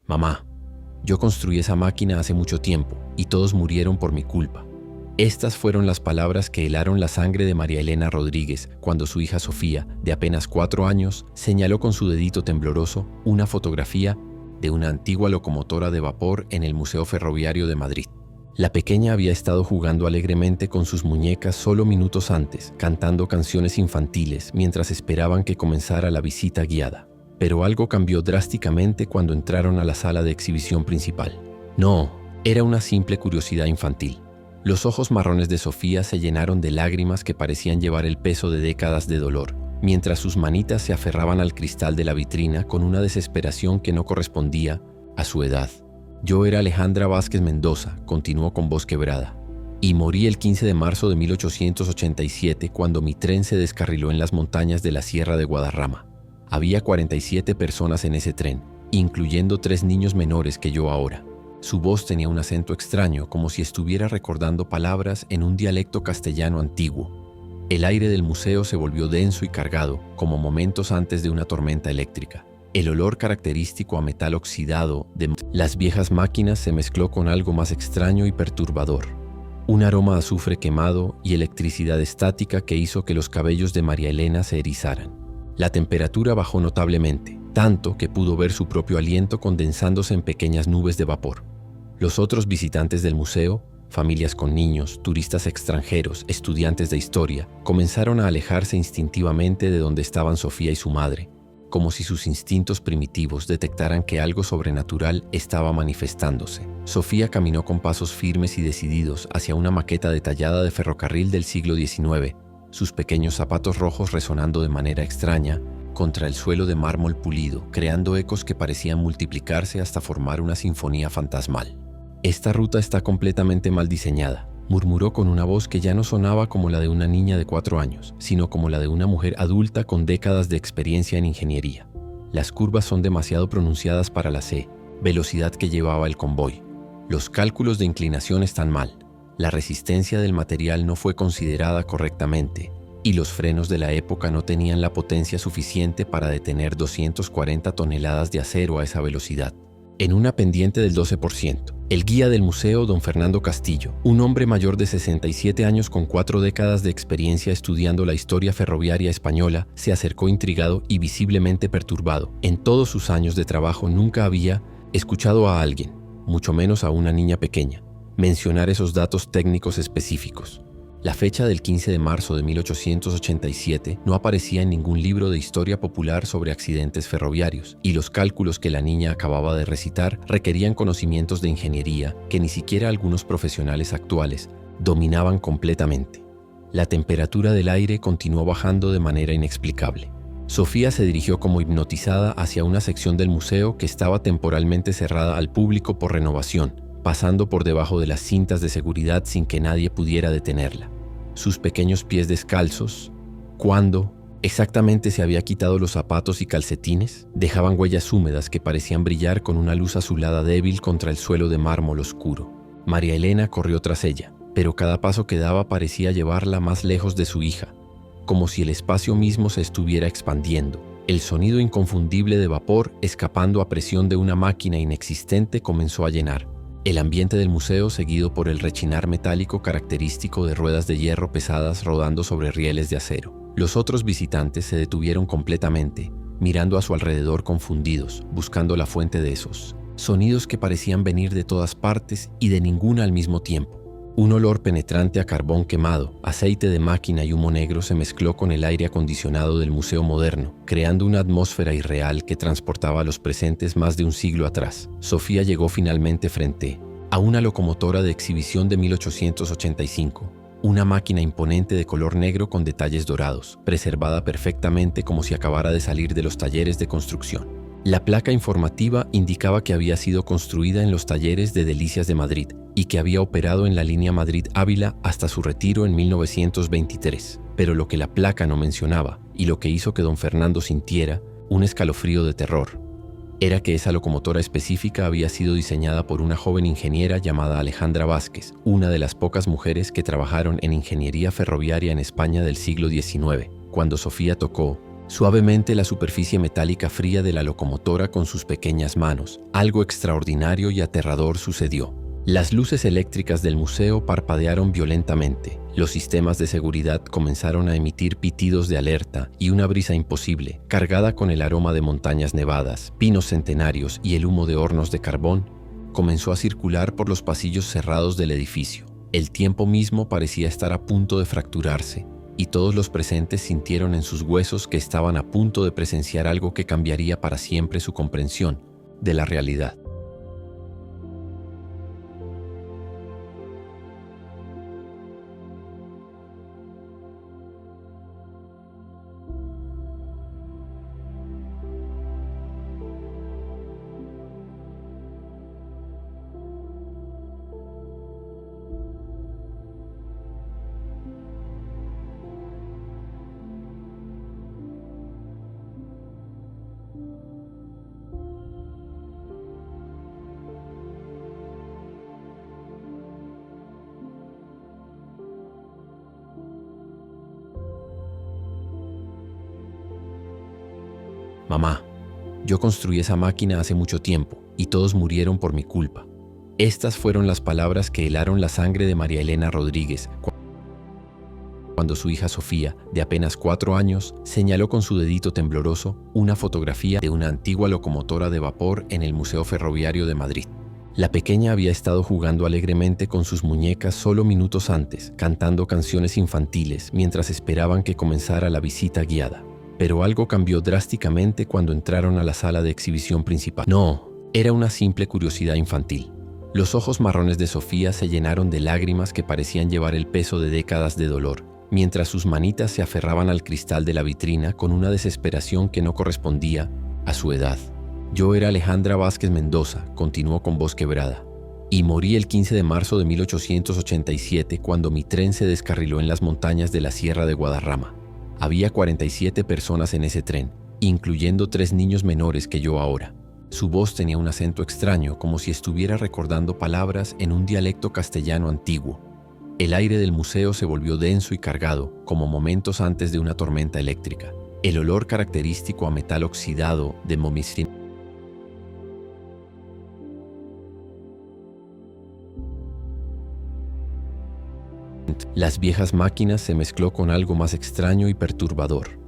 Mamá, yo construí esa máquina hace mucho tiempo y todos murieron por mi culpa. Estas fueron las palabras que helaron la sangre de María Elena Rodríguez cuando su hija Sofía, de apenas 4 años, señaló con su dedito tembloroso una fotografía de una antigua locomotora de vapor en el Museo Ferroviario de Madrid. La pequeña había estado jugando alegremente con sus muñecas solo minutos antes, cantando canciones infantiles mientras esperaban que comenzara la visita guiada. Pero algo cambió drásticamente cuando entraron a la sala de exhibición principal. No, era una simple curiosidad infantil. Los ojos marrones de Sofía se llenaron de lágrimas que parecían llevar el peso de décadas de dolor, mientras sus manitas se aferraban al cristal de la vitrina con una desesperación que no correspondía a su edad. Yo era Alejandra Vázquez Mendoza, continuó con voz quebrada, y morí el 15 de marzo de 1887 cuando mi tren se descarriló en las montañas de la Sierra de Guadarrama. Había 47 personas en ese tren, incluyendo 3 niños menores que yo ahora. Su voz tenía un acento extraño, como si estuviera recordando palabras en un dialecto castellano antiguo. El aire del museo se volvió denso y cargado, como momentos antes de una tormenta eléctrica. El olor característico a metal oxidado de las viejas máquinas se mezcló con algo más extraño y perturbador. Un aroma a azufre quemado y electricidad estática que hizo que los cabellos de María Elena se erizaran. La temperatura bajó notablemente, tanto que pudo ver su propio aliento condensándose en pequeñas nubes de vapor. Los otros visitantes del museo, familias con niños, turistas extranjeros, estudiantes de historia, comenzaron a alejarse instintivamente de donde estaban Sofía y su madre, como si sus instintos primitivos detectaran que algo sobrenatural estaba manifestándose. Sofía caminó con pasos firmes y decididos hacia una maqueta detallada de ferrocarril del siglo XIX, sus pequeños zapatos rojos resonando de manera extraña contra el suelo de mármol pulido, creando ecos que parecían multiplicarse hasta formar una sinfonía fantasmal. «Esta ruta está completamente mal diseñada», murmuró con una voz que ya no sonaba como la de una niña de 4 años, sino como la de una mujer adulta con décadas de experiencia en ingeniería. «Las curvas son demasiado pronunciadas para la C, velocidad que llevaba el convoy. Los cálculos de inclinación están mal. La resistencia del material no fue considerada correctamente y los frenos de la época no tenían la potencia suficiente para detener 240 toneladas de acero a esa velocidad». En una pendiente del 12%, el guía del museo, don Fernando Castillo, un hombre mayor de 67 años con 4 décadas de experiencia estudiando la historia ferroviaria española, se acercó intrigado y visiblemente perturbado. En todos sus años de trabajo nunca había escuchado a alguien, mucho menos a una niña pequeña, mencionar esos datos técnicos específicos. La fecha del 15 de marzo de 1887 no aparecía en ningún libro de historia popular sobre accidentes ferroviarios, y los cálculos que la niña acababa de recitar requerían conocimientos de ingeniería que ni siquiera algunos profesionales actuales dominaban completamente. La temperatura del aire continuó bajando de manera inexplicable. Sofía se dirigió como hipnotizada hacia una sección del museo que estaba temporalmente cerrada al público por renovación, pasando por debajo de las cintas de seguridad sin que nadie pudiera detenerla. Sus pequeños pies descalzos, cuando exactamente se había quitado los zapatos y calcetines, dejaban huellas húmedas que parecían brillar con una luz azulada débil contra el suelo de mármol oscuro. María Elena corrió tras ella, pero cada paso que daba parecía llevarla más lejos de su hija, como si el espacio mismo se estuviera expandiendo. El sonido inconfundible de vapor escapando a presión de una máquina inexistente comenzó a llenar el ambiente del museo, seguido por el rechinar metálico característico de ruedas de hierro pesadas rodando sobre rieles de acero. Los otros visitantes se detuvieron completamente, mirando a su alrededor confundidos, buscando la fuente de esos sonidos que parecían venir de todas partes y de ninguna al mismo tiempo. Un olor penetrante a carbón quemado, aceite de máquina y humo negro se mezcló con el aire acondicionado del museo moderno, creando una atmósfera irreal que transportaba a los presentes más de un siglo atrás. Sofía llegó finalmente frente a una locomotora de exhibición de 1885, una máquina imponente de color negro con detalles dorados, preservada perfectamente como si acabara de salir de los talleres de construcción. La placa informativa indicaba que había sido construida en los talleres de Delicias de Madrid y que había operado en la línea Madrid-Ávila hasta su retiro en 1923. Pero lo que la placa no mencionaba, y lo que hizo que don Fernando sintiera un escalofrío de terror, era que esa locomotora específica había sido diseñada por una joven ingeniera llamada Alejandra Vázquez, una de las pocas mujeres que trabajaron en ingeniería ferroviaria en España del siglo XIX. Cuando Sofía tocó suavemente la superficie metálica fría de la locomotora con sus pequeñas manos. Algo extraordinario y aterrador sucedió. Las luces eléctricas del museo parpadearon violentamente. Los sistemas de seguridad comenzaron a emitir pitidos de alerta y una brisa imposible, cargada con el aroma de montañas nevadas, pinos centenarios y el humo de hornos de carbón, comenzó a circular por los pasillos cerrados del edificio. El tiempo mismo parecía estar a punto de fracturarse, y todos los presentes sintieron en sus huesos que estaban a punto de presenciar algo que cambiaría para siempre su comprensión de la realidad. Mamá, yo construí esa máquina hace mucho tiempo y todos murieron por mi culpa. Estas fueron las palabras que helaron la sangre de María Elena Rodríguez cuando su hija Sofía, de apenas 4 años, señaló con su dedito tembloroso una fotografía de una antigua locomotora de vapor en el Museo Ferroviario de Madrid. La pequeña había estado jugando alegremente con sus muñecas solo minutos antes, cantando canciones infantiles mientras esperaban que comenzara la visita guiada. Pero algo cambió drásticamente cuando entraron a la sala de exhibición principal. No, era una simple curiosidad infantil. Los ojos marrones de Sofía se llenaron de lágrimas que parecían llevar el peso de décadas de dolor, mientras sus manitas se aferraban al cristal de la vitrina con una desesperación que no correspondía a su edad. Yo era Alejandra Vázquez Mendoza, continuó con voz quebrada, y morí el 15 de marzo de 1887 cuando mi tren se descarriló en las montañas de la Sierra de Guadarrama. Había 47 personas en ese tren, incluyendo 3 niños menores que yo ahora. Su voz tenía un acento extraño, como si estuviera recordando palabras en un dialecto castellano antiguo. El aire del museo se volvió denso y cargado, como momentos antes de una tormenta eléctrica. El olor característico a metal oxidado de momistrin. Las viejas máquinas se mezcló con algo más extraño y perturbador.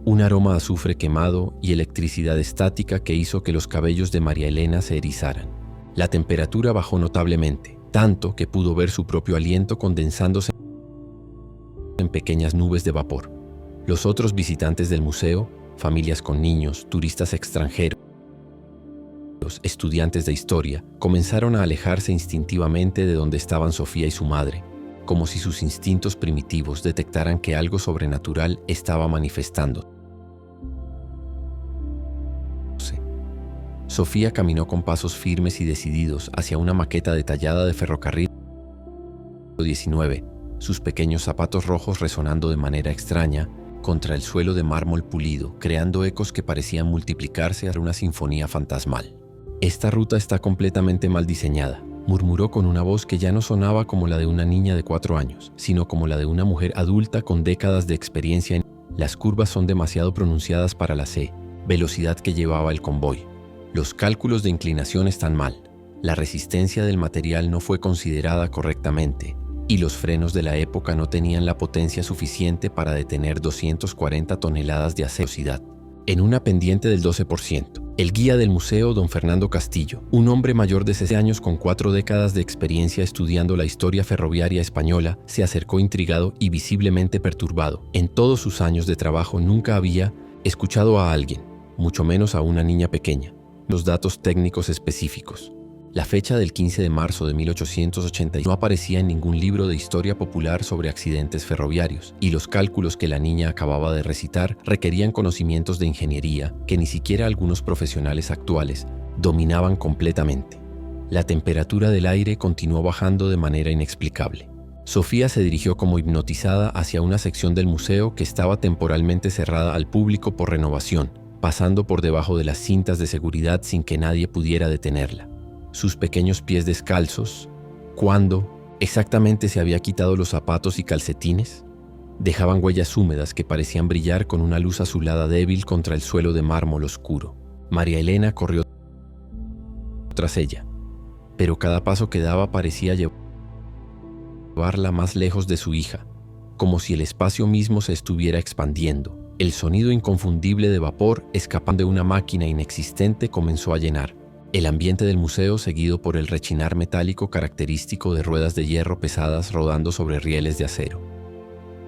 Un aroma a azufre quemado y electricidad estática que hizo que los cabellos de María Elena se erizaran. La temperatura bajó notablemente, tanto que pudo ver su propio aliento condensándose en pequeñas nubes de vapor. Los otros visitantes del museo, familias con niños, turistas extranjeros, estudiantes de historia, comenzaron a alejarse instintivamente de donde estaban Sofía y su madre, como si sus instintos primitivos detectaran que algo sobrenatural estaba manifestándose. Sofía caminó con pasos firmes y decididos hacia una maqueta detallada de ferrocarril 19, sus pequeños zapatos rojos resonando de manera extraña contra el suelo de mármol pulido, creando ecos que parecían multiplicarse a una sinfonía fantasmal. «Esta ruta está completamente mal diseñada», murmuró con una voz que ya no sonaba como la de una niña de 4 años, sino como la de una mujer adulta con décadas de experiencia. Las curvas son demasiado pronunciadas para la velocidad que llevaba el convoy. Los cálculos de inclinación están mal. La resistencia del material no fue considerada correctamente, y los frenos de la época no tenían la potencia suficiente para detener 240 toneladas de acero. En una pendiente del 12%. El guía del museo, don Fernando Castillo, un hombre mayor de 60 años con 4 décadas de experiencia estudiando la historia ferroviaria española, se acercó intrigado y visiblemente perturbado. En todos sus años de trabajo nunca había escuchado a alguien, mucho menos a una niña pequeña, los datos técnicos específicos. La fecha del 15 de marzo de 1880 no aparecía en ningún libro de historia popular sobre accidentes ferroviarios, y los cálculos que la niña acababa de recitar requerían conocimientos de ingeniería que ni siquiera algunos profesionales actuales dominaban completamente. La temperatura del aire continuó bajando de manera inexplicable. Sofía se dirigió como hipnotizada hacia una sección del museo que estaba temporalmente cerrada al público por renovación, pasando por debajo de las cintas de seguridad sin que nadie pudiera detenerla. Sus pequeños pies descalzos. ¿Cuándo exactamente se había quitado los zapatos y calcetines? Dejaban huellas húmedas que parecían brillar con una luz azulada débil contra el suelo de mármol oscuro. María Elena corrió tras ella, pero cada paso que daba parecía llevarla más lejos de su hija, como si el espacio mismo se estuviera expandiendo. El sonido inconfundible de vapor escapando de una máquina inexistente comenzó a llenar el ambiente del museo, seguido por el rechinar metálico característico de ruedas de hierro pesadas rodando sobre rieles de acero.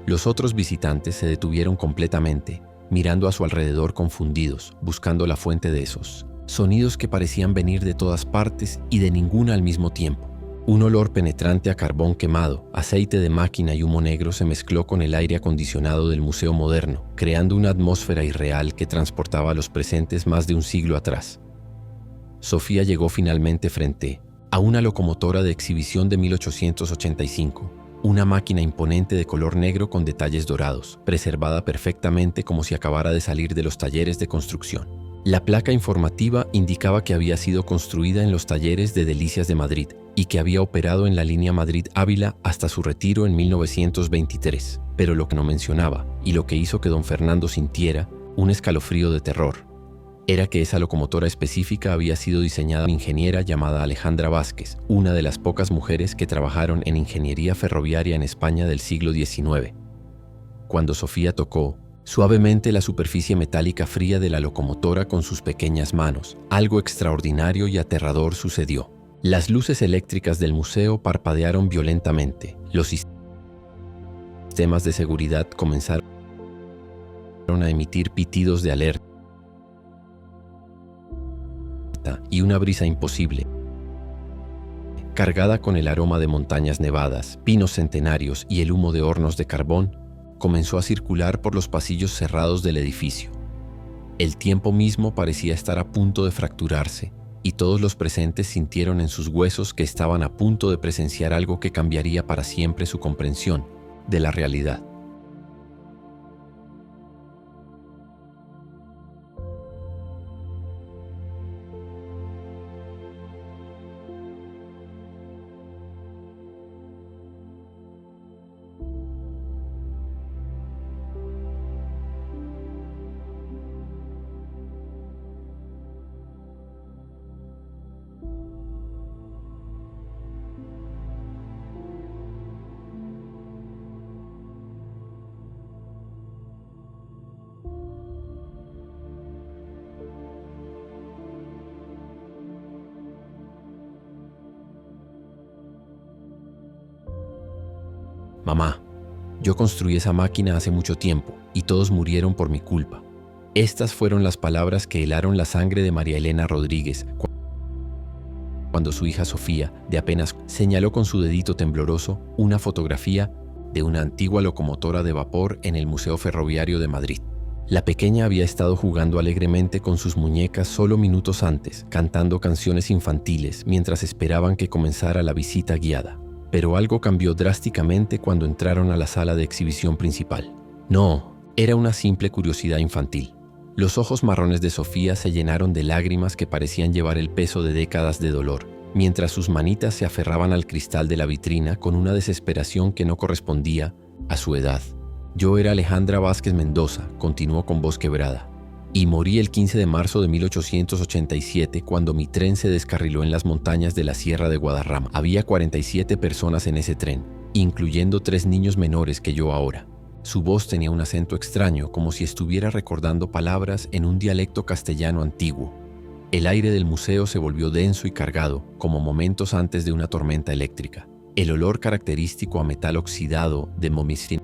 Los otros visitantes se detuvieron completamente, mirando a su alrededor confundidos, buscando la fuente de esos sonidos que parecían venir de todas partes y de ninguna al mismo tiempo. Un olor penetrante a carbón quemado, aceite de máquina y humo negro se mezcló con el aire acondicionado del museo moderno, creando una atmósfera irreal que transportaba a los presentes más de un siglo atrás. Sofía llegó finalmente frente a una locomotora de exhibición de 1885, una máquina imponente de color negro con detalles dorados, preservada perfectamente como si acabara de salir de los talleres de construcción. La placa informativa indicaba que había sido construida en los talleres de Delicias de Madrid y que había operado en la línea Madrid-Ávila hasta su retiro en 1923. Pero lo que no mencionaba, y lo que hizo que don Fernando sintiera un escalofrío de terror, era que esa locomotora específica había sido diseñada por una ingeniera llamada Alejandra Vázquez, una de las pocas mujeres que trabajaron en ingeniería ferroviaria en España del siglo XIX. Cuando Sofía tocó suavemente la superficie metálica fría de la locomotora con sus pequeñas manos, algo extraordinario y aterrador sucedió. Las luces eléctricas del museo parpadearon violentamente. Los sistemas de seguridad comenzaron a emitir pitidos de alerta y una brisa imposible, cargada con el aroma de montañas nevadas, pinos centenarios y el humo de hornos de carbón, comenzó a circular por los pasillos cerrados del edificio. El tiempo mismo parecía estar a punto de fracturarse, y todos los presentes sintieron en sus huesos que estaban a punto de presenciar algo que cambiaría para siempre su comprensión de la realidad. Mamá, yo construí esa máquina hace mucho tiempo y todos murieron por mi culpa. Estas fueron las palabras que helaron la sangre de María Elena Rodríguez cuando su hija Sofía, de apenas, señaló con su dedito tembloroso una fotografía de una antigua locomotora de vapor en el Museo Ferroviario de Madrid. La pequeña había estado jugando alegremente con sus muñecas solo minutos antes, cantando canciones infantiles mientras esperaban que comenzara la visita guiada. Pero algo cambió drásticamente cuando entraron a la sala de exhibición principal. No, era una simple curiosidad infantil. Los ojos marrones de Sofía se llenaron de lágrimas que parecían llevar el peso de décadas de dolor, mientras sus manitas se aferraban al cristal de la vitrina con una desesperación que no correspondía a su edad. Yo era Alejandra Vázquez Mendoza, continuó con voz quebrada, y morí el 15 de marzo de 1887 cuando mi tren se descarriló en las montañas de la Sierra de Guadarrama. Había 47 personas en ese tren, incluyendo 3 niños menores que yo ahora. Su voz tenía un acento extraño, como si estuviera recordando palabras en un dialecto castellano antiguo. El aire del museo se volvió denso y cargado, como momentos antes de una tormenta eléctrica. El olor característico a metal oxidado de momistrin.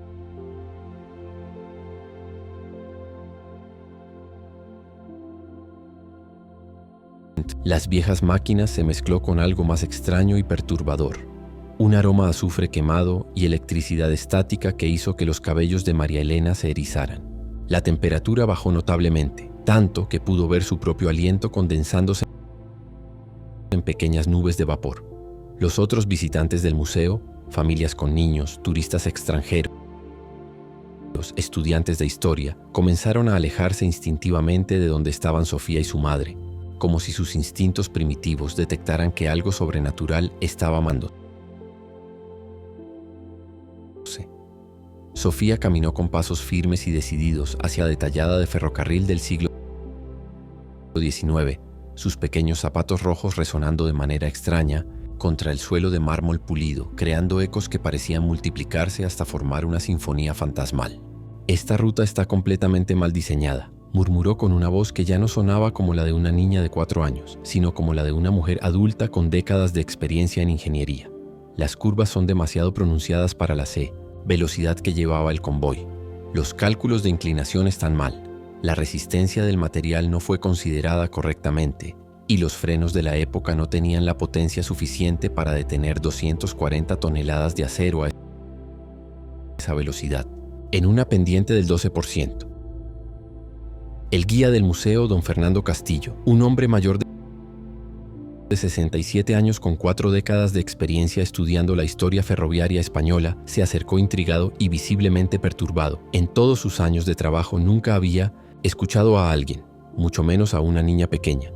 Las viejas máquinas se mezcló con algo más extraño y perturbador. Un aroma a azufre quemado y electricidad estática que hizo que los cabellos de María Elena se erizaran. La temperatura bajó notablemente, tanto que pudo ver su propio aliento condensándose en pequeñas nubes de vapor. Los otros visitantes del museo, familias con niños, turistas extranjeros, estudiantes de historia, comenzaron a alejarse instintivamente de donde estaban Sofía y su madre, como si sus instintos primitivos detectaran que algo sobrenatural estaba amándose. Sofía caminó con pasos firmes y decididos hacia la detallada de ferrocarril del siglo XIX, sus pequeños zapatos rojos resonando de manera extraña contra el suelo de mármol pulido, creando ecos que parecían multiplicarse hasta formar una sinfonía fantasmal. «Esta ruta está completamente mal diseñada», murmuró con una voz que ya no sonaba como la de una niña de 4 años, sino como la de una mujer adulta con décadas de experiencia en ingeniería. «Las curvas son demasiado pronunciadas para la C, velocidad que llevaba el convoy. Los cálculos de inclinación están mal. La resistencia del material no fue considerada correctamente y los frenos de la época no tenían la potencia suficiente para detener 240 toneladas de acero a esa velocidad, en una pendiente del 12%. El guía del museo, don Fernando Castillo, un hombre mayor de 67 años con 4 décadas de experiencia estudiando la historia ferroviaria española, se acercó intrigado y visiblemente perturbado. En todos sus años de trabajo nunca había escuchado a alguien, mucho menos a una niña pequeña,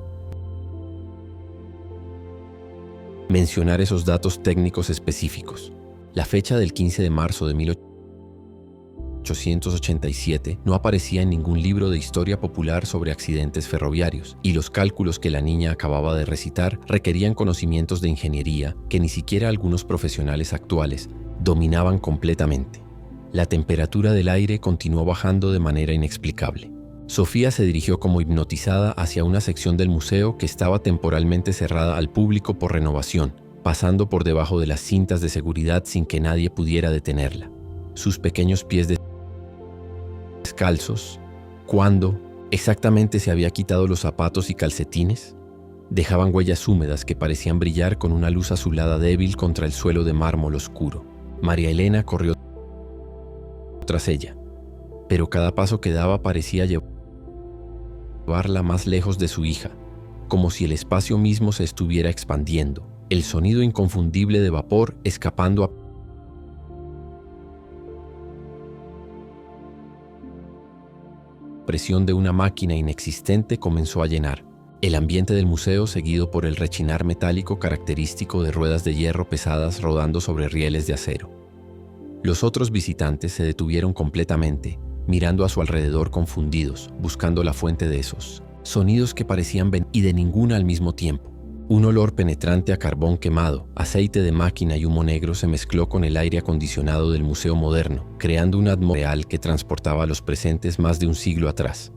mencionar esos datos técnicos específicos. La fecha del 15 de marzo de 1887 no aparecía en ningún libro de historia popular sobre accidentes ferroviarios, y los cálculos que la niña acababa de recitar requerían conocimientos de ingeniería que ni siquiera algunos profesionales actuales dominaban completamente. La temperatura del aire continuó bajando de manera inexplicable. Sofía se dirigió como hipnotizada hacia una sección del museo que estaba temporalmente cerrada al público por renovación, pasando por debajo de las cintas de seguridad sin que nadie pudiera detenerla. Sus pequeños pies descalzos, ¿cuándo exactamente se había quitado los zapatos y calcetines? Dejaban huellas húmedas que parecían brillar con una luz azulada débil contra el suelo de mármol oscuro. María Elena corrió tras ella, pero cada paso que daba parecía llevarla más lejos de su hija, como si el espacio mismo se estuviera expandiendo, el sonido inconfundible de vapor escapando a presión de una máquina inexistente comenzó a llenar el ambiente del museo, seguido por el rechinar metálico característico de ruedas de hierro pesadas rodando sobre rieles de acero. Los otros visitantes se detuvieron completamente, mirando a su alrededor confundidos, buscando la fuente de esos sonidos que parecían venir y de ninguna al mismo tiempo. Un olor penetrante a carbón quemado, aceite de máquina y humo negro se mezcló con el aire acondicionado del museo moderno, creando una atmósfera real que transportaba a los presentes más de un siglo atrás.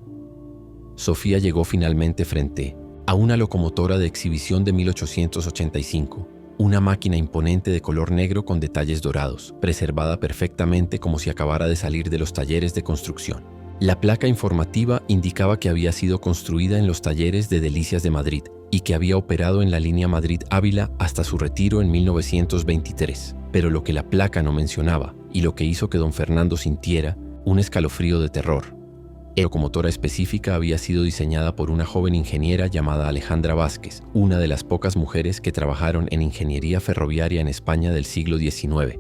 Sofía llegó finalmente frente a una locomotora de exhibición de 1885, una máquina imponente de color negro con detalles dorados, preservada perfectamente como si acabara de salir de los talleres de construcción. La placa informativa indicaba que había sido construida en los talleres de Delicias de Madrid y que había operado en la línea Madrid-Ávila hasta su retiro en 1923. Pero lo que la placa no mencionaba, y lo que hizo que don Fernando sintiera un escalofrío de terror. La locomotora específica había sido diseñada por una joven ingeniera llamada Alejandra Vázquez, una de las pocas mujeres que trabajaron en ingeniería ferroviaria en España del siglo XIX.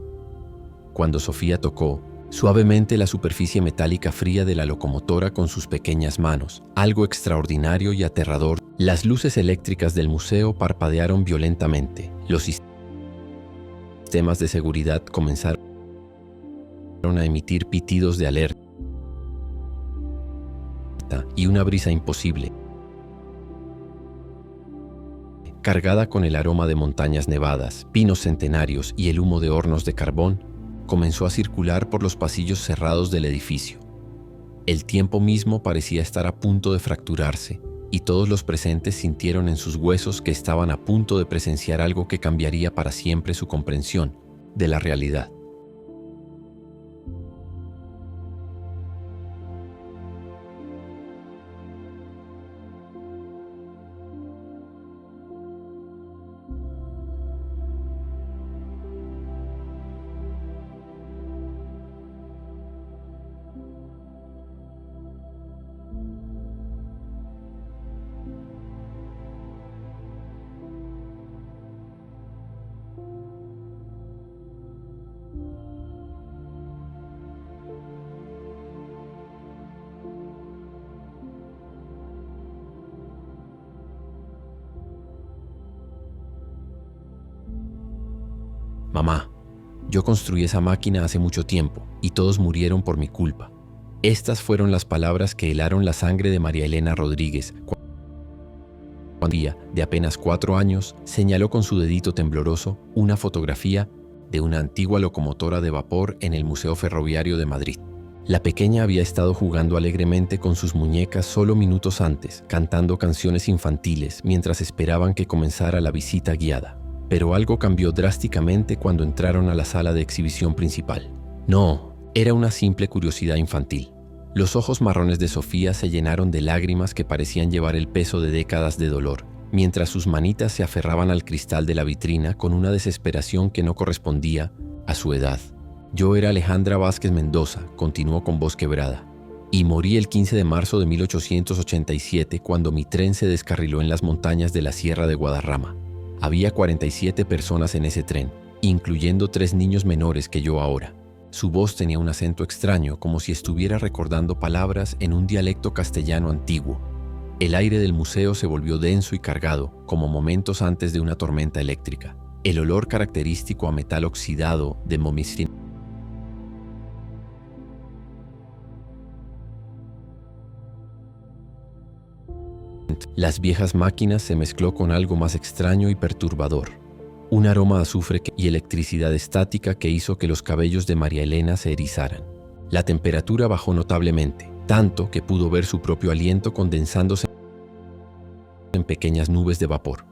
Cuando Sofía tocó suavemente la superficie metálica fría de la locomotora con sus pequeñas manos, algo extraordinario y aterrador, las luces eléctricas del museo parpadearon violentamente. Los sistemas de seguridad comenzaron a emitir pitidos de alerta y una brisa imposible, cargada con el aroma de montañas nevadas, pinos centenarios y el humo de hornos de carbón, comenzó a circular por los pasillos cerrados del edificio. El tiempo mismo parecía estar a punto de fracturarse, y todos los presentes sintieron en sus huesos que estaban a punto de presenciar algo que cambiaría para siempre su comprensión de la realidad. «Mamá», Yo construí esa máquina hace mucho tiempo y todos murieron por mi culpa. Estas fueron las palabras que helaron la sangre de María Elena Rodríguez cuando ella, de apenas 4 años, señaló con su dedito tembloroso una fotografía de una antigua locomotora de vapor en el Museo Ferroviario de Madrid. La pequeña había estado jugando alegremente con sus muñecas solo minutos antes, cantando canciones infantiles mientras esperaban que comenzara la visita guiada. Pero algo cambió drásticamente cuando entraron a la sala de exhibición principal. No, era una simple curiosidad infantil. Los ojos marrones de Sofía se llenaron de lágrimas que parecían llevar el peso de décadas de dolor, mientras sus manitas se aferraban al cristal de la vitrina con una desesperación que no correspondía a su edad. Yo era Alejandra Vázquez Mendoza, continuó con voz quebrada, y morí el 15 de marzo de 1887 cuando mi tren se descarriló en las montañas de la Sierra de Guadarrama. Había 47 personas en ese tren, incluyendo 3 niños menores que yo ahora. Su voz tenía un acento extraño, como si estuviera recordando palabras en un dialecto castellano antiguo. El aire del museo se volvió denso y cargado, como momentos antes de una tormenta eléctrica. El olor característico a metal oxidado de momistrin. Las viejas máquinas se mezcló con algo más extraño y perturbador. Un aroma a azufre y electricidad estática que hizo que los cabellos de María Elena se erizaran. La temperatura bajó notablemente, tanto que pudo ver su propio aliento condensándose en pequeñas nubes de vapor.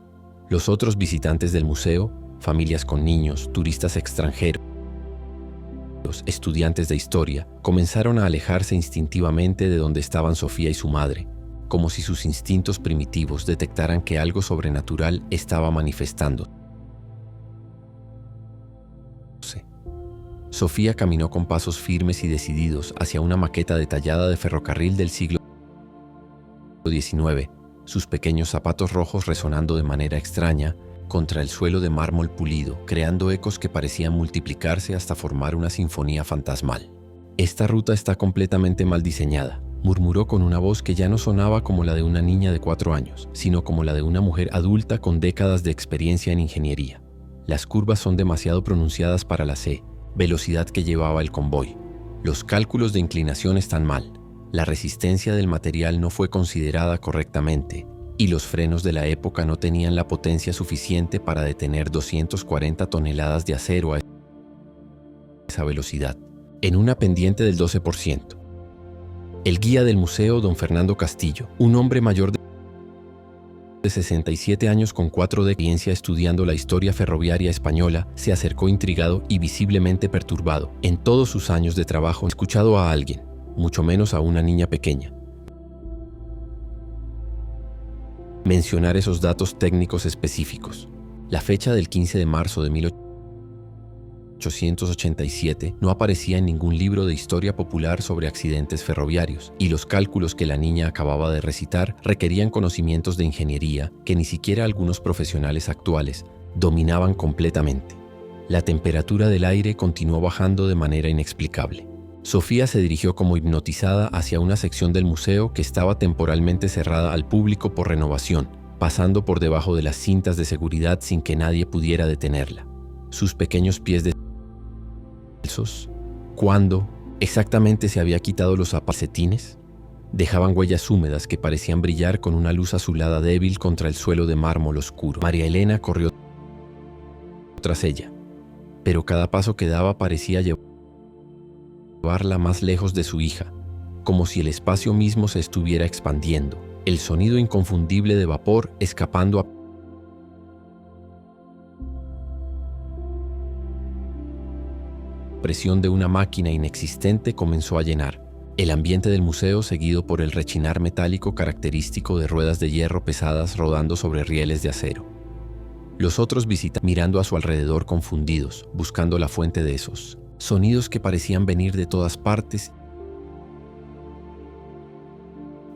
Los otros visitantes del museo, familias con niños, turistas extranjeros, estudiantes de historia, comenzaron a alejarse instintivamente de donde estaban Sofía y su madre, como si sus instintos primitivos detectaran que algo sobrenatural estaba manifestándose. Sofía caminó con pasos firmes y decididos hacia una maqueta detallada de ferrocarril del siglo XIX, sus pequeños zapatos rojos resonando de manera extraña contra el suelo de mármol pulido, creando ecos que parecían multiplicarse hasta formar una sinfonía fantasmal. «Esta ruta está completamente mal diseñada», murmuró con una voz que ya no sonaba como la de una niña de 4 años, sino como la de una mujer adulta con décadas de experiencia en ingeniería. «Las curvas son demasiado pronunciadas para la C, velocidad que llevaba el convoy. Los cálculos de inclinación están mal. La resistencia del material no fue considerada correctamente y los frenos de la época no tenían la potencia suficiente para detener 240 toneladas de acero a esa velocidad, en una pendiente del 12%. El guía del museo, don Fernando Castillo, un hombre mayor de 67 años con 4 de experiencia estudiando la historia ferroviaria española, se acercó intrigado y visiblemente perturbado. En todos sus años de trabajo, escuchado a alguien, mucho menos a una niña pequeña, mencionar esos datos técnicos específicos. La fecha del 15 de marzo de 1887 no aparecía en ningún libro de historia popular sobre accidentes ferroviarios, y los cálculos que la niña acababa de recitar requerían conocimientos de ingeniería que ni siquiera algunos profesionales actuales dominaban completamente. La temperatura del aire continuó bajando de manera inexplicable. Sofía se dirigió como hipnotizada hacia una sección del museo que estaba temporalmente cerrada al público por renovación, pasando por debajo de las cintas de seguridad sin que nadie pudiera detenerla. Sus pequeños pies descalzos, ¿cuándo exactamente se había quitado los zapatines? Dejaban huellas húmedas que parecían brillar con una luz azulada débil contra el suelo de mármol oscuro. María Elena corrió tras ella, pero cada paso que daba parecía llevarla más lejos de su hija, como si el espacio mismo se estuviera expandiendo, el sonido inconfundible de vapor escapando a presión de una máquina inexistente comenzó a llenar el ambiente del museo, seguido por el rechinar metálico característico de ruedas de hierro pesadas rodando sobre rieles de acero. Los otros visitantes mirando a su alrededor confundidos, buscando la fuente de esos sonidos que parecían venir de todas partes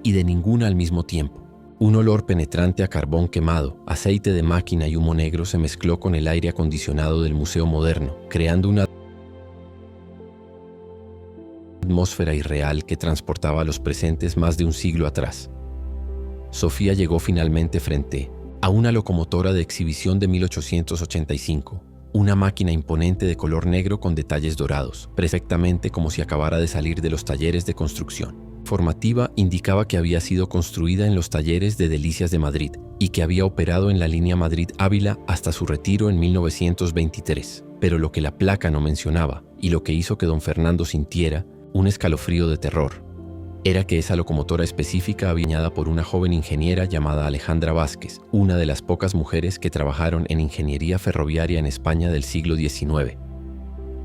y de ninguna al mismo tiempo. Un olor penetrante a carbón quemado, aceite de máquina y humo negro se mezcló con el aire acondicionado del museo moderno, creando una atmósfera irreal que transportaba a los presentes más de un siglo atrás. Sofía llegó finalmente frente a una locomotora de exhibición de 1885, Una máquina imponente de color negro con detalles dorados, perfectamente como si acabara de salir de los talleres de construcción. Formativa indicaba que había sido construida en los talleres de Delicias de Madrid y que había operado en la línea Madrid-Ávila hasta su retiro en 1923. Pero lo que la placa no mencionaba, y lo que hizo que don Fernando sintiera un escalofrío de terror, era que esa locomotora específica había diseñada por una joven ingeniera llamada Alejandra Vázquez, una de las pocas mujeres que trabajaron en ingeniería ferroviaria en España del siglo XIX.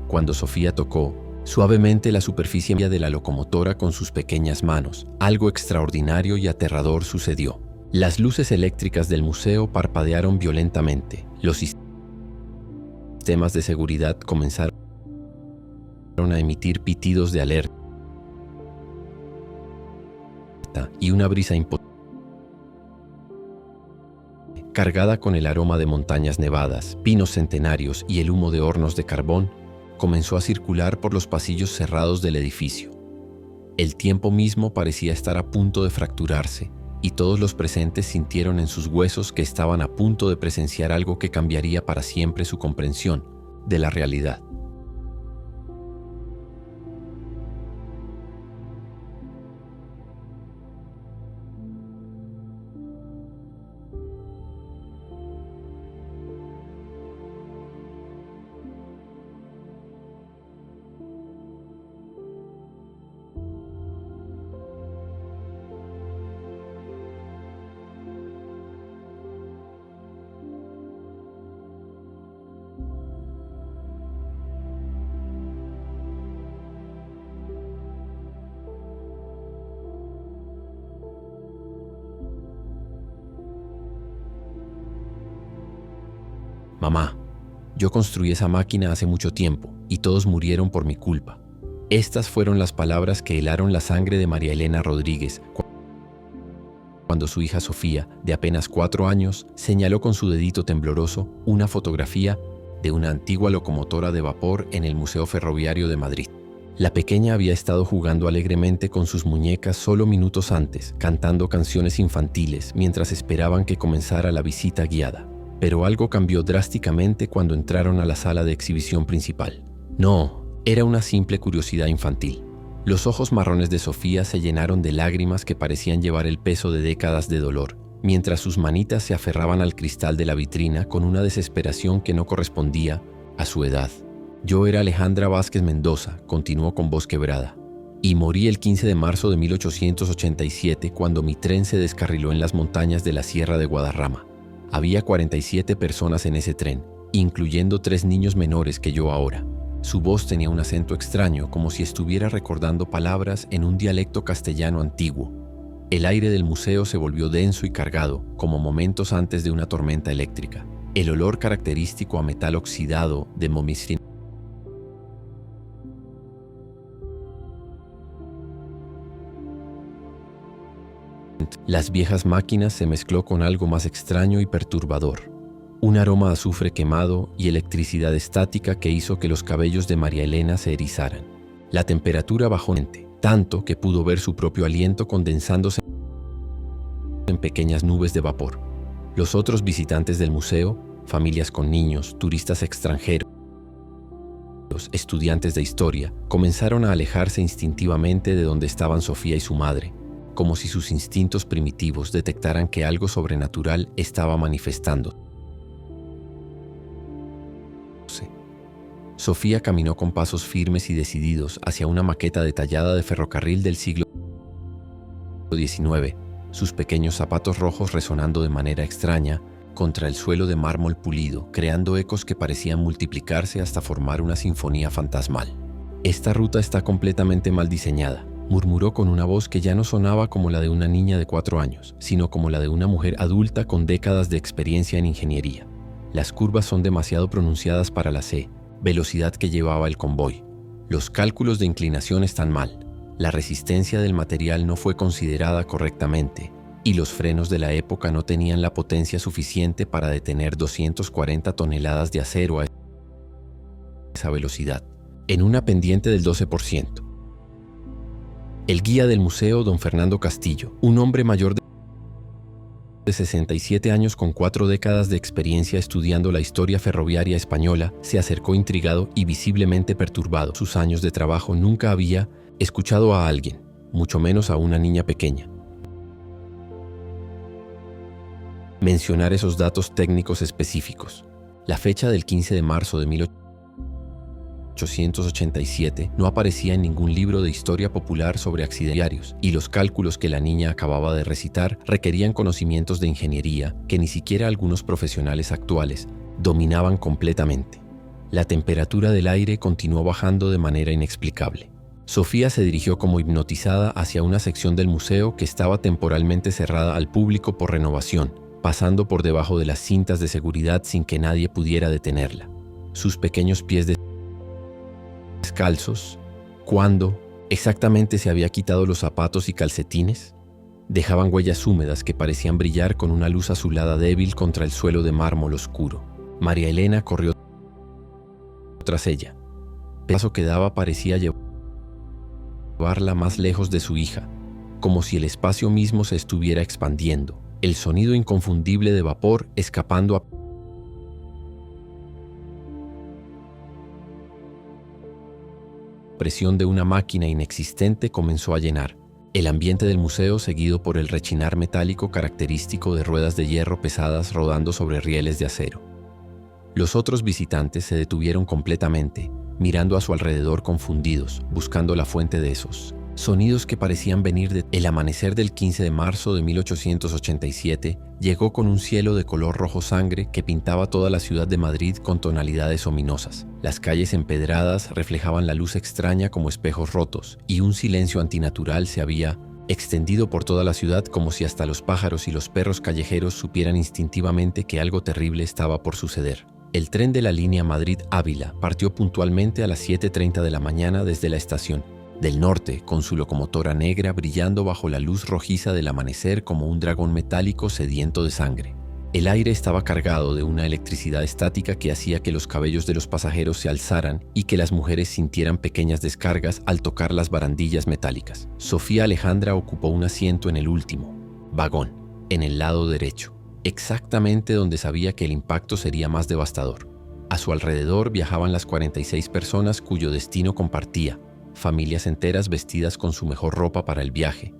Cuando Sofía tocó suavemente la superficie de la locomotora con sus pequeñas manos, algo extraordinario y aterrador sucedió. Las luces eléctricas del museo parpadearon violentamente. Los sistemas de seguridad comenzaron a emitir pitidos de alerta y una brisa cargada con el aroma de montañas nevadas, pinos centenarios y el humo de hornos de carbón, comenzó a circular por los pasillos cerrados del edificio. El tiempo mismo parecía estar a punto de fracturarse, y todos los presentes sintieron en sus huesos que estaban a punto de presenciar algo que cambiaría para siempre su comprensión de la realidad. Mamá, yo construí esa máquina hace mucho tiempo y todos murieron por mi culpa. Estas fueron las palabras que helaron la sangre de María Elena Rodríguez cuando su hija Sofía, de apenas 4 años, señaló con su dedito tembloroso una fotografía de una antigua locomotora de vapor en el Museo Ferroviario de Madrid. La pequeña había estado jugando alegremente con sus muñecas solo minutos antes, cantando canciones infantiles mientras esperaban que comenzara la visita guiada. Pero algo cambió drásticamente cuando entraron a la sala de exhibición principal. No, era una simple curiosidad infantil. Los ojos marrones de Sofía se llenaron de lágrimas que parecían llevar el peso de décadas de dolor, mientras sus manitas se aferraban al cristal de la vitrina con una desesperación que no correspondía a su edad. Yo era Alejandra Vázquez Mendoza, continuó con voz quebrada, y morí el 15 de marzo de 1887 cuando mi tren se descarriló en las montañas de la Sierra de Guadarrama. Había 47 personas en ese tren, incluyendo 3 niños menores que yo ahora. Su voz tenía un acento extraño, como si estuviera recordando palabras en un dialecto castellano antiguo. El aire del museo se volvió denso y cargado, como momentos antes de una tormenta eléctrica. El olor característico a metal oxidado de momistrina. Las viejas máquinas se mezcló con algo más extraño y perturbador. Un aroma a azufre quemado y electricidad estática que hizo que los cabellos de María Elena se erizaran. La temperatura bajó tanto que pudo ver su propio aliento condensándose en pequeñas nubes de vapor. Los otros visitantes del museo, familias con niños, turistas extranjeros, estudiantes de historia, comenzaron a alejarse instintivamente de donde estaban Sofía y su madre, como si sus instintos primitivos detectaran que algo sobrenatural estaba manifestándose. Sofía caminó con pasos firmes y decididos hacia una maqueta detallada de ferrocarril del siglo XIX, sus pequeños zapatos rojos resonando de manera extraña contra el suelo de mármol pulido, creando ecos que parecían multiplicarse hasta formar una sinfonía fantasmal. «Esta ruta está completamente mal diseñada», murmuró con una voz que ya no sonaba como la de una niña de 4 años, sino como la de una mujer adulta con décadas de experiencia en ingeniería. «Las curvas son demasiado pronunciadas para la velocidad que llevaba el convoy. Los cálculos de inclinación están mal. La resistencia del material no fue considerada correctamente y los frenos de la época no tenían la potencia suficiente para detener 240 toneladas de acero a esa velocidad, en una pendiente del 12%. El guía del museo, don Fernando Castillo, un hombre mayor de 67 años con 4 décadas de experiencia estudiando la historia ferroviaria española, se acercó intrigado y visiblemente perturbado. Sus años de trabajo nunca había escuchado a alguien, mucho menos a una niña pequeña, mencionar esos datos técnicos específicos. La fecha del 15 de marzo de 1887 no aparecía en ningún libro de historia popular sobre accidentes y los cálculos que la niña acababa de recitar requerían conocimientos de ingeniería que ni siquiera algunos profesionales actuales dominaban completamente. La temperatura del aire continuó bajando de manera inexplicable. Sofía se dirigió como hipnotizada hacia una sección del museo que estaba temporalmente cerrada al público por renovación, pasando por debajo de las cintas de seguridad sin que nadie pudiera detenerla. Sus pequeños pies descalzos, ¿cuándo exactamente se había quitado los zapatos y calcetines? Dejaban huellas húmedas que parecían brillar con una luz azulada débil contra el suelo de mármol oscuro. María Elena corrió tras ella. El paso que daba parecía llevarla más lejos de su hija, como si el espacio mismo se estuviera expandiendo, el sonido inconfundible de vapor escapando a presión de una máquina inexistente comenzó a llenar el ambiente del museo, seguido por el rechinar metálico característico de ruedas de hierro pesadas rodando sobre rieles de acero. Los otros visitantes se detuvieron completamente, mirando a su alrededor confundidos, buscando la fuente de esos sonidos que parecían venir de... El amanecer del 15 de marzo de 1887 llegó con un cielo de color rojo sangre que pintaba toda la ciudad de Madrid con tonalidades ominosas. Las calles empedradas reflejaban la luz extraña como espejos rotos, y un silencio antinatural se había extendido por toda la ciudad, como si hasta los pájaros y los perros callejeros supieran instintivamente que algo terrible estaba por suceder. El tren de la línea Madrid-Ávila partió puntualmente a las 7:30 de la mañana desde la estación del norte, con su locomotora negra brillando bajo la luz rojiza del amanecer como un dragón metálico sediento de sangre. El aire estaba cargado de una electricidad estática que hacía que los cabellos de los pasajeros se alzaran y que las mujeres sintieran pequeñas descargas al tocar las barandillas metálicas. Sofía Alejandra ocupó un asiento en el último vagón, en el lado derecho, exactamente donde sabía que el impacto sería más devastador. A su alrededor viajaban las 46 personas cuyo destino compartía, familias enteras vestidas con su mejor ropa para el viaje,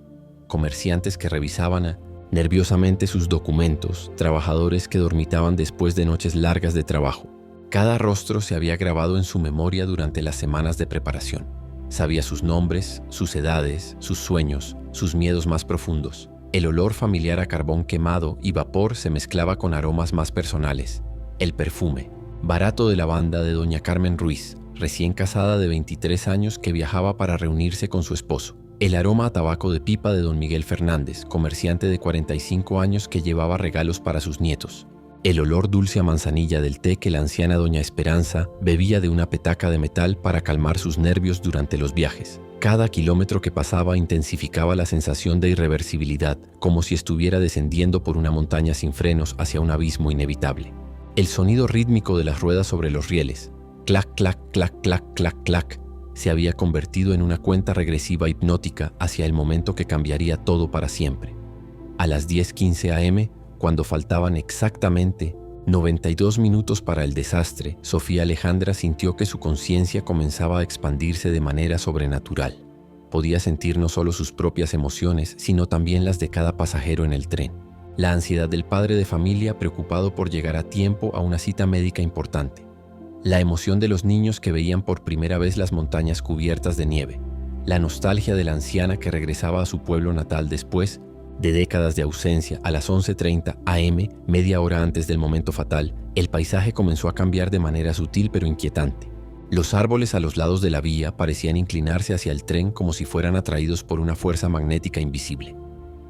comerciantes que revisaban nerviosamente sus documentos, trabajadores que dormitaban después de noches largas de trabajo. Cada rostro se había grabado en su memoria durante las semanas de preparación. Sabía sus nombres, sus edades, sus sueños, sus miedos más profundos. El olor familiar a carbón quemado y vapor se mezclaba con aromas más personales. El perfume, barato de lavanda de doña Carmen Ruiz, recién casada de 23 años que viajaba para reunirse con su esposo. El aroma a tabaco de pipa de don Miguel Fernández, comerciante de 45 años que llevaba regalos para sus nietos. El olor dulce a manzanilla del té que la anciana doña Esperanza bebía de una petaca de metal para calmar sus nervios durante los viajes. Cada kilómetro que pasaba intensificaba la sensación de irreversibilidad, como si estuviera descendiendo por una montaña sin frenos hacia un abismo inevitable. El sonido rítmico de las ruedas sobre los rieles, clac, clac, clac, clac, clac, clac, se había convertido en una cuenta regresiva hipnótica hacia el momento que cambiaría todo para siempre. A las 10:15 am, cuando faltaban exactamente 92 minutos para el desastre, Sofía Alejandra sintió que su conciencia comenzaba a expandirse de manera sobrenatural. Podía sentir no solo sus propias emociones, sino también las de cada pasajero en el tren. La ansiedad del padre de familia preocupado por llegar a tiempo a una cita médica importante. La emoción de los niños que veían por primera vez las montañas cubiertas de nieve. La nostalgia de la anciana que regresaba a su pueblo natal después de décadas de ausencia. A las 11:30 am, media hora antes del momento fatal, el paisaje comenzó a cambiar de manera sutil pero inquietante. Los árboles a los lados de la vía parecían inclinarse hacia el tren como si fueran atraídos por una fuerza magnética invisible.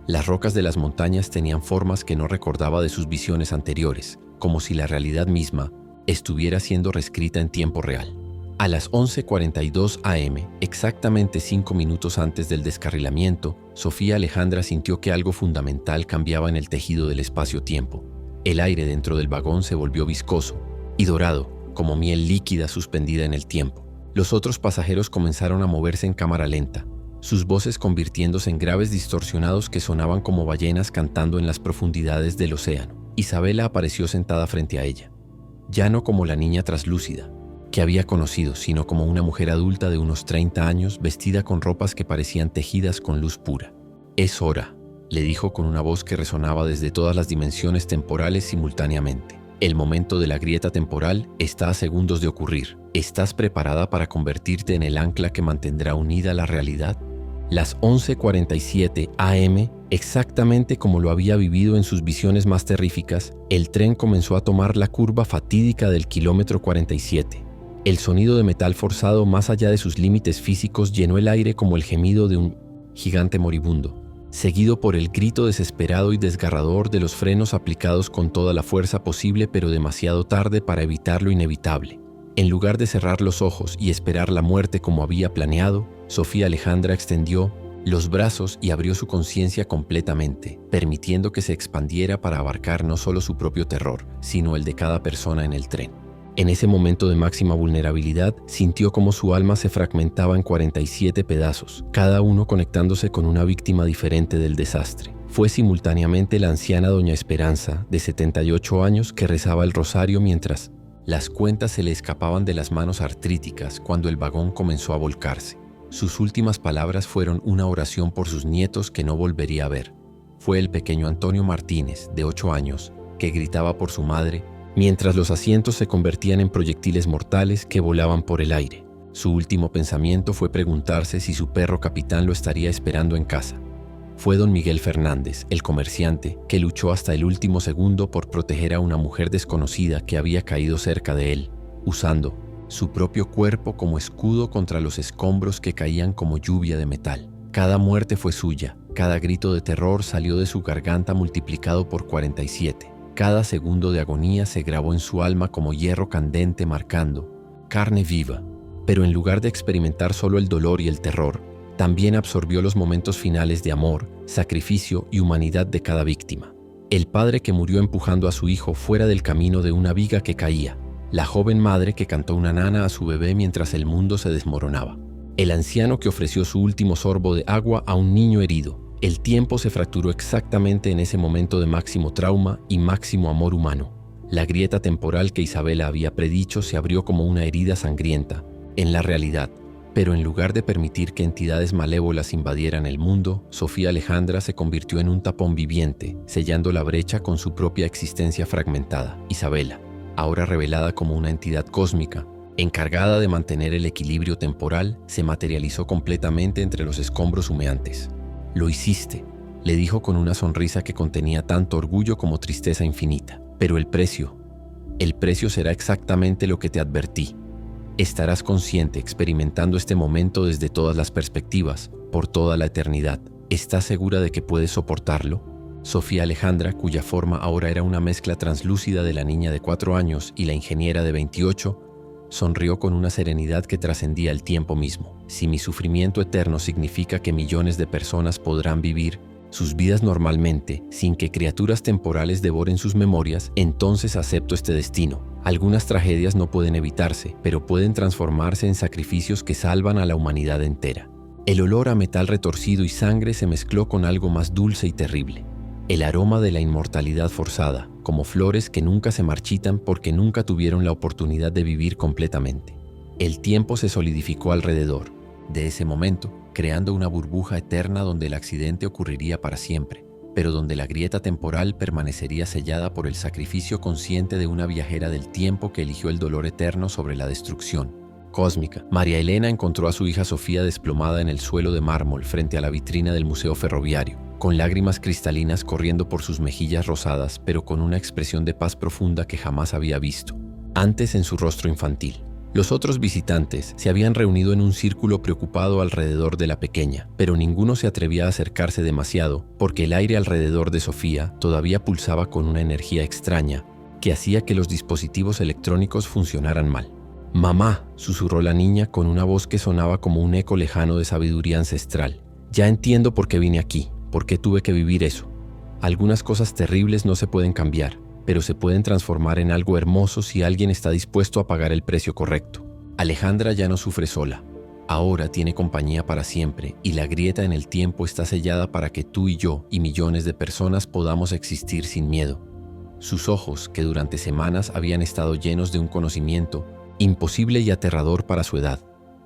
Las rocas de las montañas tenían formas que no recordaba de sus visiones anteriores, como si la realidad misma estuviera siendo reescrita en tiempo real. A las 11:42 am, exactamente 5 minutos antes del descarrilamiento, Sofía Alejandra sintió que algo fundamental cambiaba en el tejido del espacio-tiempo. El aire dentro del vagón se volvió viscoso y dorado, como miel líquida suspendida en el tiempo. Los otros pasajeros comenzaron a moverse en cámara lenta, sus voces convirtiéndose en graves distorsionados que sonaban como ballenas cantando en las profundidades del océano. Isabela apareció sentada frente a ella, ya no como la niña traslúcida que había conocido, sino como una mujer adulta de unos 30 años, vestida con ropas que parecían tejidas con luz pura. «Es hora», le dijo con una voz que resonaba desde todas las dimensiones temporales simultáneamente. «El momento de la grieta temporal está a segundos de ocurrir. ¿Estás preparada para convertirte en el ancla que mantendrá unida la realidad?» Las 11:47 am, exactamente como lo había vivido en sus visiones más terríficas, el tren comenzó a tomar la curva fatídica del kilómetro 47. El sonido de metal forzado más allá de sus límites físicos llenó el aire como el gemido de un gigante moribundo, seguido por el grito desesperado y desgarrador de los frenos aplicados con toda la fuerza posible pero demasiado tarde para evitar lo inevitable. En lugar de cerrar los ojos y esperar la muerte como había planeado, Sofía Alejandra extendió los brazos y abrió su conciencia completamente, permitiendo que se expandiera para abarcar no solo su propio terror, sino el de cada persona en el tren. En ese momento de máxima vulnerabilidad, sintió como su alma se fragmentaba en 47 pedazos, cada uno conectándose con una víctima diferente del desastre. Fue simultáneamente la anciana doña Esperanza, de 78 años, que rezaba el rosario mientras las cuentas se le escapaban de las manos artríticas cuando el vagón comenzó a volcarse. Sus últimas palabras fueron una oración por sus nietos que no volvería a ver. Fue el pequeño Antonio Martínez, de 8 años, que gritaba por su madre, mientras los asientos se convertían en proyectiles mortales que volaban por el aire. Su último pensamiento fue preguntarse si su perro capitán lo estaría esperando en casa. Fue don Miguel Fernández, el comerciante, que luchó hasta el último segundo por proteger a una mujer desconocida que había caído cerca de él, usando su propio cuerpo como escudo contra los escombros que caían como lluvia de metal. Cada muerte fue suya, cada grito de terror salió de su garganta multiplicado por 47. Cada segundo de agonía se grabó en su alma como hierro candente marcando carne viva. Pero en lugar de experimentar solo el dolor y el terror, también absorbió los momentos finales de amor, sacrificio y humanidad de cada víctima. El padre que murió empujando a su hijo fuera del camino de una viga que caía. La joven madre que cantó una nana a su bebé mientras el mundo se desmoronaba. El anciano que ofreció su último sorbo de agua a un niño herido. El tiempo se fracturó exactamente en ese momento de máximo trauma y máximo amor humano. La grieta temporal que Isabela había predicho se abrió como una herida sangrienta en la realidad, pero en lugar de permitir que entidades malévolas invadieran el mundo, Sofía Alejandra se convirtió en un tapón viviente, sellando la brecha con su propia existencia fragmentada. Isabela, ahora revelada como una entidad cósmica, encargada de mantener el equilibrio temporal, se materializó completamente entre los escombros humeantes. «Lo hiciste», le dijo con una sonrisa que contenía tanto orgullo como tristeza infinita. «Pero el precio será exactamente lo que te advertí. Estarás consciente experimentando este momento desde todas las perspectivas, por toda la eternidad. ¿Estás segura de que puedes soportarlo?» Sofía Alejandra, cuya forma ahora era una mezcla translúcida de la niña de 4 años y la ingeniera de 28, sonrió con una serenidad que trascendía el tiempo mismo. «Si mi sufrimiento eterno significa que millones de personas podrán vivir sus vidas normalmente, sin que criaturas temporales devoren sus memorias, entonces acepto este destino. Algunas tragedias no pueden evitarse, pero pueden transformarse en sacrificios que salvan a la humanidad entera». El olor a metal retorcido y sangre se mezcló con algo más dulce y terrible. El aroma de la inmortalidad forzada, como flores que nunca se marchitan porque nunca tuvieron la oportunidad de vivir completamente. El tiempo se solidificó alrededor de ese momento, creando una burbuja eterna donde el accidente ocurriría para siempre, pero donde la grieta temporal permanecería sellada por el sacrificio consciente de una viajera del tiempo que eligió el dolor eterno sobre la destrucción cósmica. María Elena encontró a su hija Sofía desplomada en el suelo de mármol frente a la vitrina del Museo Ferroviario, con lágrimas cristalinas corriendo por sus mejillas rosadas, pero con una expresión de paz profunda que jamás había visto antes en su rostro infantil. Los otros visitantes se habían reunido en un círculo preocupado alrededor de la pequeña, pero ninguno se atrevía a acercarse demasiado porque el aire alrededor de Sofía todavía pulsaba con una energía extraña que hacía que los dispositivos electrónicos funcionaran mal. «Mamá», susurró la niña con una voz que sonaba como un eco lejano de sabiduría ancestral. «Ya entiendo por qué vine aquí, por qué tuve que vivir eso. Algunas cosas terribles no se pueden cambiar, pero se pueden transformar en algo hermoso si alguien está dispuesto a pagar el precio correcto. Alejandra ya no sufre sola. Ahora tiene compañía para siempre y la grieta en el tiempo está sellada para que tú y yo y millones de personas podamos existir sin miedo. Sus ojos, que durante semanas habían estado llenos de un conocimiento imposible y aterrador para su edad,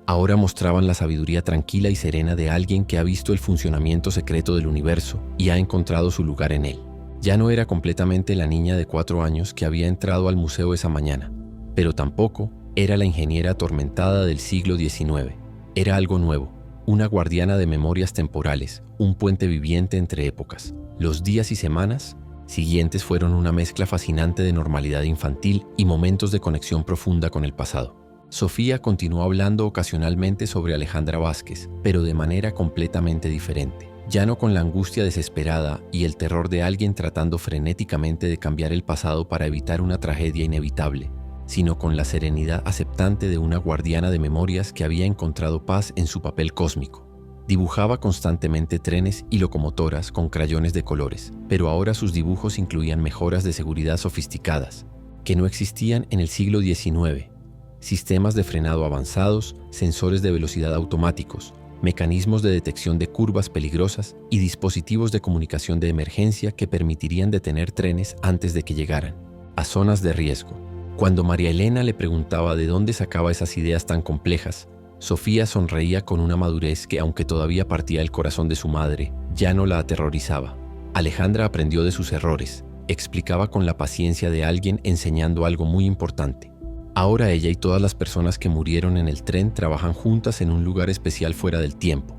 ahora mostraban la sabiduría tranquila y serena de alguien que ha visto el funcionamiento secreto del universo y ha encontrado su lugar en él. Ya no era completamente la niña de 4 años que había entrado al museo esa mañana, pero tampoco era la ingeniera atormentada del siglo XIX. Era algo nuevo, una guardiana de memorias temporales, un puente viviente entre épocas. Los días y semanas siguientes fueron una mezcla fascinante de normalidad infantil y momentos de conexión profunda con el pasado. Sofía continuó hablando ocasionalmente sobre Alejandra Vázquez, pero de manera completamente diferente. Ya no con la angustia desesperada y el terror de alguien tratando frenéticamente de cambiar el pasado para evitar una tragedia inevitable, sino con la serenidad aceptante de una guardiana de memorias que había encontrado paz en su papel cósmico. Dibujaba constantemente trenes y locomotoras con crayones de colores, pero ahora sus dibujos incluían mejoras de seguridad sofisticadas, que no existían en el siglo XIX, sistemas de frenado avanzados, sensores de velocidad automáticos, mecanismos de detección de curvas peligrosas y dispositivos de comunicación de emergencia que permitirían detener trenes antes de que llegaran a zonas de riesgo. Cuando María Elena le preguntaba de dónde sacaba esas ideas tan complejas, Sofía sonreía con una madurez que, aunque todavía partía el corazón de su madre, ya no la aterrorizaba. Alejandra aprendió de sus errores, explicaba con la paciencia de alguien enseñando algo muy importante. Ahora ella y todas las personas que murieron en el tren trabajan juntas en un lugar especial fuera del tiempo,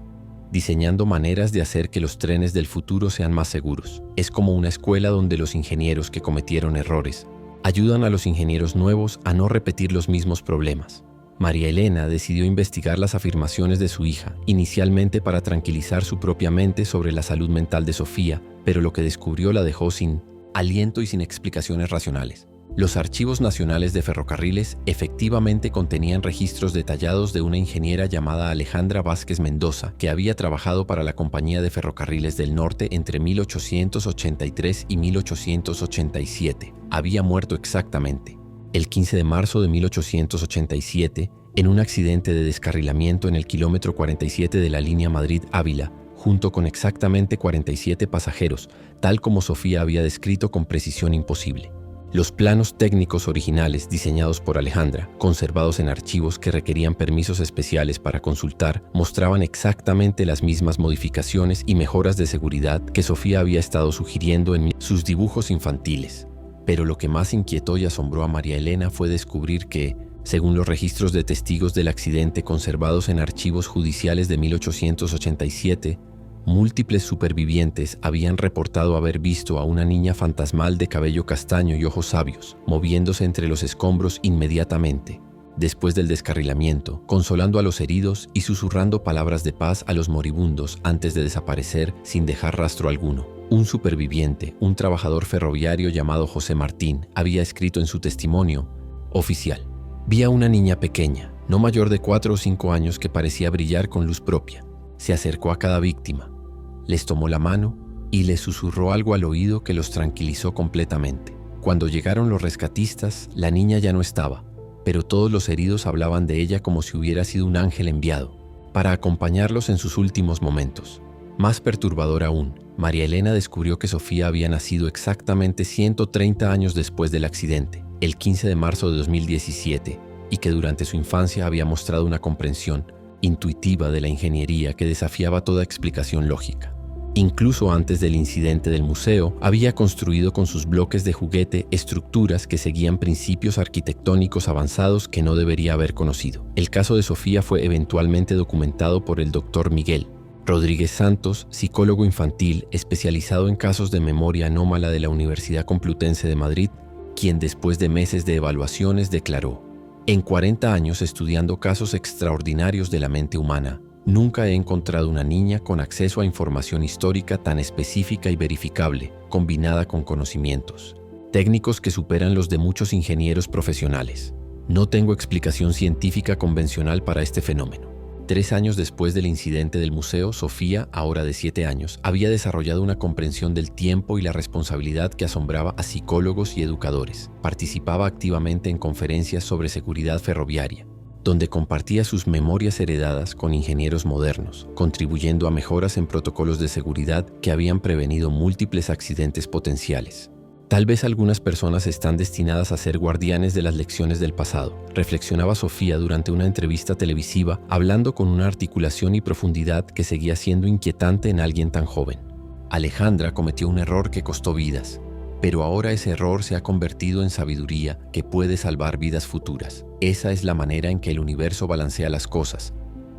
diseñando maneras de hacer que los trenes del futuro sean más seguros. Es como una escuela donde los ingenieros que cometieron errores ayudan a los ingenieros nuevos a no repetir los mismos problemas. María Elena decidió investigar las afirmaciones de su hija, inicialmente para tranquilizar su propia mente sobre la salud mental de Sofía, pero lo que descubrió la dejó sin aliento y sin explicaciones racionales. Los archivos nacionales de ferrocarriles efectivamente contenían registros detallados de una ingeniera llamada Alejandra Vázquez Mendoza, que había trabajado para la Compañía de Ferrocarriles del Norte entre 1883 y 1887. Había muerto exactamente el 15 de marzo de 1887 en un accidente de descarrilamiento en el kilómetro 47 de la línea Madrid-Ávila, junto con exactamente 47 pasajeros, tal como Sofía había descrito con precisión imposible. Los planos técnicos originales diseñados por Alejandra, conservados en archivos que requerían permisos especiales para consultar, mostraban exactamente las mismas modificaciones y mejoras de seguridad que Sofía había estado sugiriendo en sus dibujos infantiles. Pero lo que más inquietó y asombró a María Elena fue descubrir que, según los registros de testigos del accidente conservados en archivos judiciales de 1887, múltiples supervivientes habían reportado haber visto a una niña fantasmal de cabello castaño y ojos sabios, moviéndose entre los escombros inmediatamente después del descarrilamiento, consolando a los heridos y susurrando palabras de paz a los moribundos antes de desaparecer sin dejar rastro alguno. Un superviviente, un trabajador ferroviario llamado José Martín, había escrito en su testimonio oficial: «Vi a una niña pequeña, no mayor de 4 o 5 años, que parecía brillar con luz propia. Se acercó a cada víctima, les tomó la mano y les susurró algo al oído que los tranquilizó completamente. Cuando llegaron los rescatistas, la niña ya no estaba, pero todos los heridos hablaban de ella como si hubiera sido un ángel enviado para acompañarlos en sus últimos momentos». Más perturbador aún, María Elena descubrió que Sofía había nacido exactamente 130 años después del accidente, el 15 de marzo de 2017, y que durante su infancia había mostrado una comprensión intuitiva de la ingeniería que desafiaba toda explicación lógica. Incluso antes del incidente del museo, había construido con sus bloques de juguete estructuras que seguían principios arquitectónicos avanzados que no debería haber conocido. El caso de Sofía fue eventualmente documentado por el Dr. Miguel Rodríguez Santos, psicólogo infantil especializado en casos de memoria anómala de la Universidad Complutense de Madrid, quien después de meses de evaluaciones declaró: «En 40 años estudiando casos extraordinarios de la mente humana, nunca he encontrado una niña con acceso a información histórica tan específica y verificable, combinada con conocimientos técnicos que superan los de muchos ingenieros profesionales. No tengo explicación científica convencional para este fenómeno». 3 años después del incidente del museo, Sofía, ahora de 7 años, había desarrollado una comprensión del tiempo y la responsabilidad que asombraba a psicólogos y educadores. Participaba activamente en conferencias sobre seguridad ferroviaria, donde compartía sus memorias heredadas con ingenieros modernos, contribuyendo a mejoras en protocolos de seguridad que habían prevenido múltiples accidentes potenciales. Tal vez algunas personas están destinadas a ser guardianes de las lecciones del pasado, reflexionaba Sofía durante una entrevista televisiva, hablando con una articulación y profundidad que seguía siendo inquietante en alguien tan joven. Alejandra cometió un error que costó vidas, pero ahora ese error se ha convertido en sabiduría que puede salvar vidas futuras. Esa es la manera en que el universo balancea las cosas,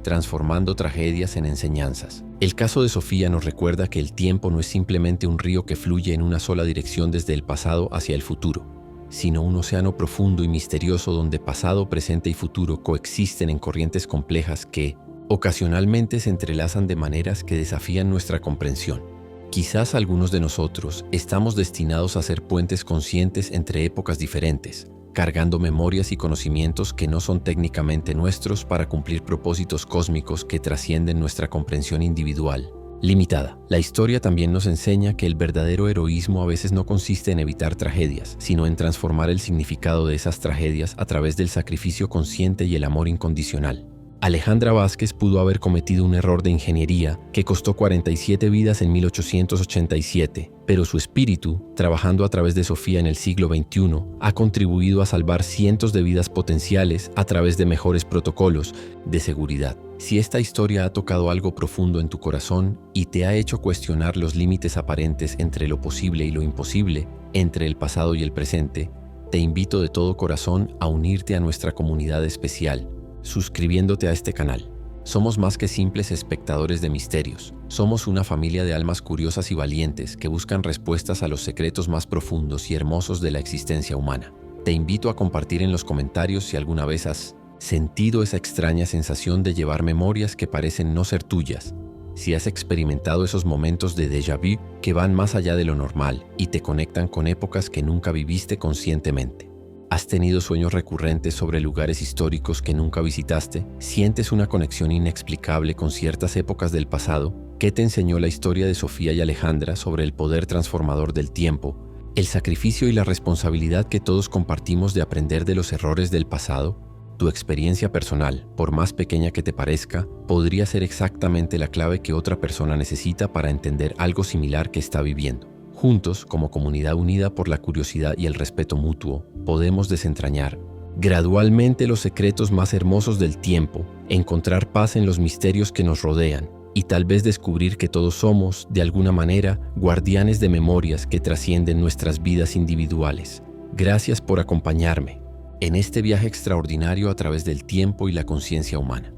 transformando tragedias en enseñanzas. El caso de Sofía nos recuerda que el tiempo no es simplemente un río que fluye en una sola dirección desde el pasado hacia el futuro, sino un océano profundo y misterioso donde pasado, presente y futuro coexisten en corrientes complejas que, ocasionalmente, se entrelazan de maneras que desafían nuestra comprensión. Quizás algunos de nosotros estamos destinados a ser puentes conscientes entre épocas diferentes, cargando memorias y conocimientos que no son técnicamente nuestros para cumplir propósitos cósmicos que trascienden nuestra comprensión individual limitada. La historia también nos enseña que el verdadero heroísmo a veces no consiste en evitar tragedias, sino en transformar el significado de esas tragedias a través del sacrificio consciente y el amor incondicional. Alejandra Vázquez pudo haber cometido un error de ingeniería que costó 47 vidas en 1887, pero su espíritu, trabajando a través de Sofía en el siglo XXI, ha contribuido a salvar cientos de vidas potenciales a través de mejores protocolos de seguridad. Si esta historia ha tocado algo profundo en tu corazón y te ha hecho cuestionar los límites aparentes entre lo posible y lo imposible, entre el pasado y el presente, te invito de todo corazón a unirte a nuestra comunidad especial, suscribiéndote a este canal. Somos más que simples espectadores de misterios. Somos una familia de almas curiosas y valientes que buscan respuestas a los secretos más profundos y hermosos de la existencia humana. Te invito a compartir en los comentarios si alguna vez has sentido esa extraña sensación de llevar memorias que parecen no ser tuyas, si has experimentado esos momentos de déjà vu que van más allá de lo normal y te conectan con épocas que nunca viviste conscientemente. ¿Has tenido sueños recurrentes sobre lugares históricos que nunca visitaste? ¿Sientes una conexión inexplicable con ciertas épocas del pasado? ¿Qué te enseñó la historia de Sofía y Alejandra sobre el poder transformador del tiempo, el sacrificio y la responsabilidad que todos compartimos de aprender de los errores del pasado? Tu experiencia personal, por más pequeña que te parezca, podría ser exactamente la clave que otra persona necesita para entender algo similar que está viviendo. Juntos, como comunidad unida por la curiosidad y el respeto mutuo, podemos desentrañar gradualmente los secretos más hermosos del tiempo, encontrar paz en los misterios que nos rodean y tal vez descubrir que todos somos, de alguna manera, guardianes de memorias que trascienden nuestras vidas individuales. Gracias por acompañarme en este viaje extraordinario a través del tiempo y la conciencia humana.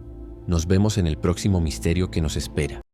Nos vemos en el próximo misterio que nos espera.